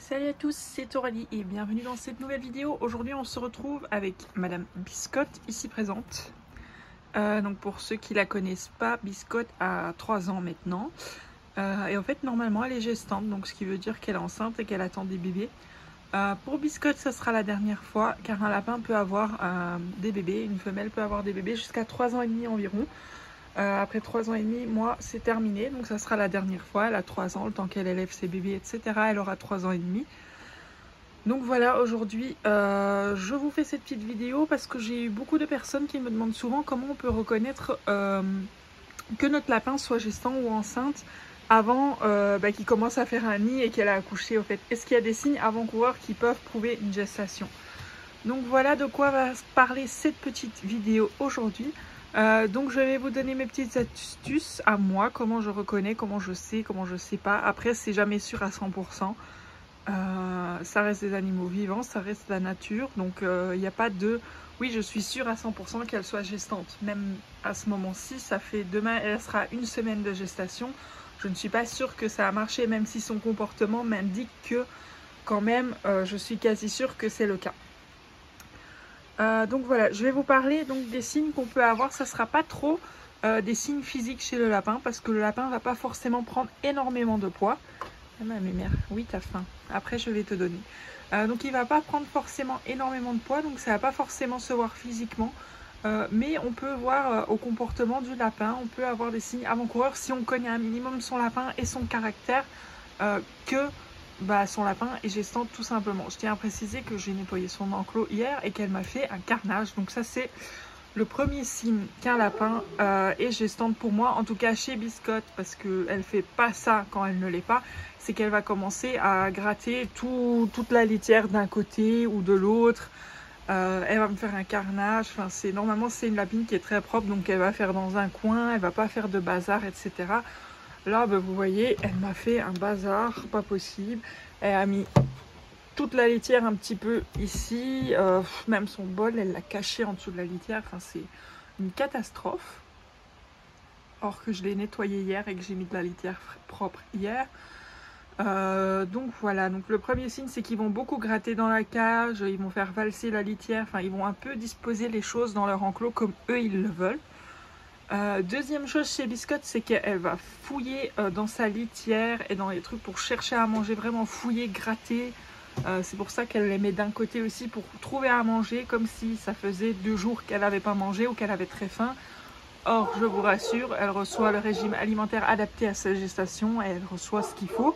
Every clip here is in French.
Salut à tous, c'est Aurélie et bienvenue dans cette nouvelle vidéo. Aujourd'hui on se retrouve avec Madame Biscotte ici présente. Donc pour ceux qui la connaissent pas, Biscotte a 3 ans maintenant. Et en fait normalement elle est gestante, donc ce qui veut dire qu'elle est enceinte et qu'elle attend des bébés. Pour Biscotte ça sera la dernière fois car un lapin peut avoir des bébés, une femelle peut avoir des bébés jusqu'à 3 ans et demi environ. Après 3 ans et demi, moi c'est terminé, donc ça sera la dernière fois. Elle a 3 ans, le temps qu'elle élève ses bébés, etc. Elle aura 3 ans et demi. Donc voilà, aujourd'hui je vous fais cette petite vidéo parce que j'ai eu beaucoup de personnes qui me demandent souvent comment on peut reconnaître que notre lapin soit gestant ou enceinte avant qu'il commence à faire un nid et qu'elle a accouché. Au fait, est-ce qu'il y a des signes avant-coureurs qui peuvent prouver une gestation? Donc voilà de quoi va parler cette petite vidéo aujourd'hui. Donc je vais vous donner mes petites astuces à moi, comment je reconnais, comment je sais pas. Après c'est jamais sûr à 100%. Ça reste des animaux vivants, ça reste la nature. Donc il n'y a pas de oui je suis sûre à 100% qu'elle soit gestante. Même à ce moment-ci, ça fait demain elle sera une semaine de gestation. Je ne suis pas sûre que ça a marché, même si son comportement m'indique que quand même je suis quasi sûre que c'est le cas. Donc voilà, je vais vous parler donc des signes qu'on peut avoir. Ça ne sera pas trop des signes physiques chez le lapin parce que le lapin ne va pas forcément prendre énormément de poids. Ah ma mère, oui t'as faim, après je vais te donner. Donc il ne va pas prendre forcément énormément de poids, donc ça ne va pas forcément se voir physiquement. Mais on peut voir au comportement du lapin, on peut avoir des signes avant-coureurs si on connaît un minimum son lapin et son caractère que son lapin est gestante tout simplement. Je tiens à préciser que j'ai nettoyé son enclos hier et qu'elle m'a fait un carnage. Donc ça c'est le premier signe qu'un lapin est gestante pour moi. En tout cas chez Biscotte, parce qu'elle ne fait pas ça quand elle ne l'est pas. C'est qu'elle va commencer à gratter toute la litière d'un côté ou de l'autre. Elle va me faire un carnage. Enfin, normalement c'est une lapine qui est très propre. Donc elle va faire dans un coin. Elle va pas faire de bazar, etc. Là, vous voyez, elle m'a fait un bazar, pas possible. Elle a mis toute la litière un petit peu ici. Même son bol, elle l'a caché en dessous de la litière. Enfin, c'est une catastrophe. Or que je l'ai nettoyé hier et que j'ai mis de la litière propre hier. Donc voilà, donc le premier signe, c'est qu'ils vont beaucoup gratter dans la cage. Ils vont faire valser la litière. Enfin, ils vont un peu disposer les choses dans leur enclos comme eux, ils le veulent. Deuxième chose chez Biscotte, c'est qu'elle va fouiller dans sa litière et dans les trucs pour chercher à manger, vraiment fouiller, gratter. C'est pour ça qu'elle les met d'un côté aussi pour trouver à manger, comme si ça faisait 2 jours qu'elle n'avait pas mangé ou qu'elle avait très faim. Or, je vous rassure, elle reçoit le régime alimentaire adapté à sa gestation et elle reçoit ce qu'il faut.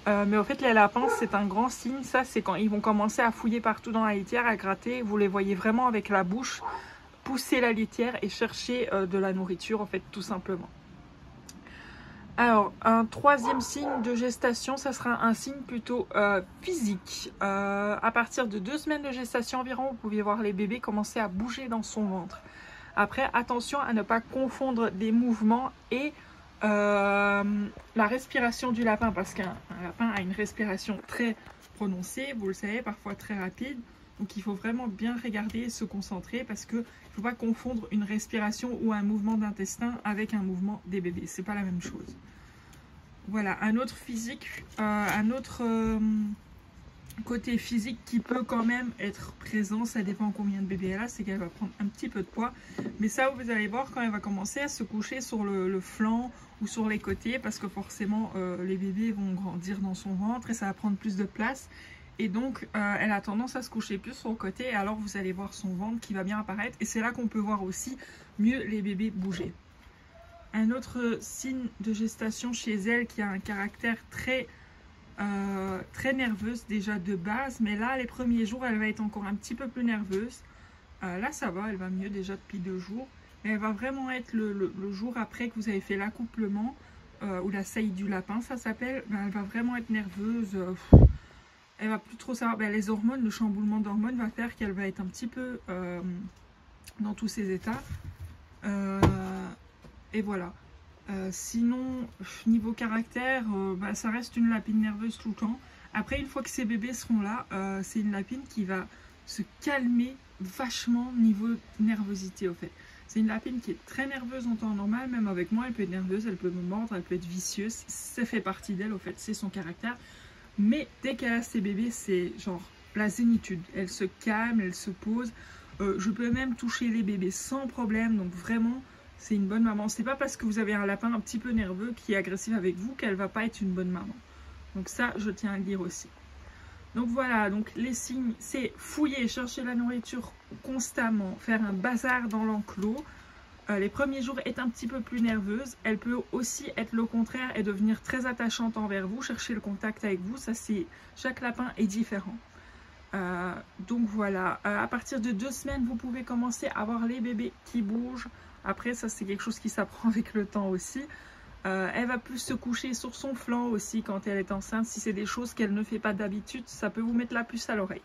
Mais au fait, les lapins, c'est un grand signe. Ça, c'est quand ils vont commencer à fouiller partout dans la litière, à gratter. Vous les voyez vraiment avec la bouche pousser la litière et chercher de la nourriture, en fait, tout simplement. Alors, un troisième signe de gestation, ça sera un signe plutôt physique. À partir de 2 semaines de gestation environ, vous pouvez voir les bébés commencer à bouger dans son ventre. Après, attention à ne pas confondre des mouvements et la respiration du lapin, parce qu'un lapin a une respiration très prononcée, vous le savez, parfois très rapide. Donc il faut vraiment bien regarder et se concentrer parce qu'il ne faut pas confondre une respiration ou un mouvement d'intestin avec un mouvement des bébés. C'est pas la même chose. Voilà, un autre côté physique qui peut quand même être présent, ça dépend combien de bébés elle a, c'est qu'elle va prendre un petit peu de poids. Mais ça, vous allez voir quand elle va commencer à se coucher sur le flanc ou sur les côtés parce que forcément les bébés vont grandir dans son ventre et ça va prendre plus de place. Et donc, elle a tendance à se coucher plus sur le côté. Et alors, vous allez voir son ventre qui va bien apparaître. Et c'est là qu'on peut voir aussi mieux les bébés bouger. Un autre signe de gestation chez elle qui a un caractère très nerveuse déjà de base. Mais là, les premiers jours, elle va être encore un petit peu plus nerveuse. Là, ça va, elle va mieux déjà depuis 2 jours. Mais elle va vraiment être le jour après que vous avez fait l'accouplement ou la saillie du lapin, ça s'appelle. Elle va vraiment être nerveuse. Elle va plus trop savoir, les hormones, le chamboulement d'hormones va faire qu'elle va être un petit peu dans tous ses états. Et voilà. Sinon, niveau caractère, ça reste une lapine nerveuse tout le temps. Après, une fois que ces bébés seront là, c'est une lapine qui va se calmer vachement niveau nervosité au fait. C'est une lapine qui est très nerveuse en temps normal, même avec moi, elle peut être nerveuse, elle peut me mordre, elle peut être vicieuse. Ça fait partie d'elle au fait, c'est son caractère. Mais dès qu'elle a ses bébés, c'est genre la zénitude. Elle se calme, elle se pose. Je peux même toucher les bébés sans problème. Donc vraiment, c'est une bonne maman. C'est pas parce que vous avez un lapin un petit peu nerveux qui est agressif avec vous qu'elle va pas être une bonne maman. Donc ça, je tiens à le dire aussi. Donc voilà, donc les signes, c'est fouiller, chercher la nourriture constamment, faire un bazar dans l'enclos. Les premiers jours, être un petit peu plus nerveuse. Elle peut aussi être le contraire et devenir très attachante envers vous, chercher le contact avec vous. Ça, c'est chaque lapin est différent. Donc voilà, à partir de 2 semaines, vous pouvez commencer à voir les bébés qui bougent. Après, ça, c'est quelque chose qui s'apprend avec le temps aussi. Elle va plus se coucher sur son flanc aussi quand elle est enceinte. Si c'est des choses qu'elle ne fait pas d'habitude, ça peut vous mettre la puce à l'oreille.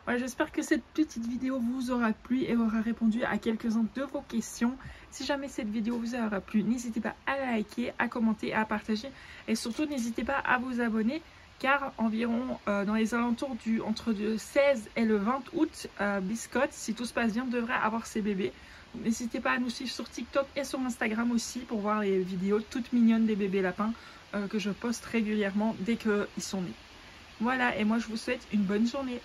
Voilà, j'espère que cette petite vidéo vous aura plu et aura répondu à quelques-unes de vos questions. Si jamais cette vidéo vous aura plu, n'hésitez pas à la liker, à commenter, à partager. Et surtout, n'hésitez pas à vous abonner car environ dans les alentours entre le 16 et le 20 août, Biscotte, si tout se passe bien, devrait avoir ses bébés. N'hésitez pas à nous suivre sur TikTok et sur Instagram aussi pour voir les vidéos toutes mignonnes des bébés lapins que je poste régulièrement dès qu'ils sont nés. Voilà, et moi je vous souhaite une bonne journée.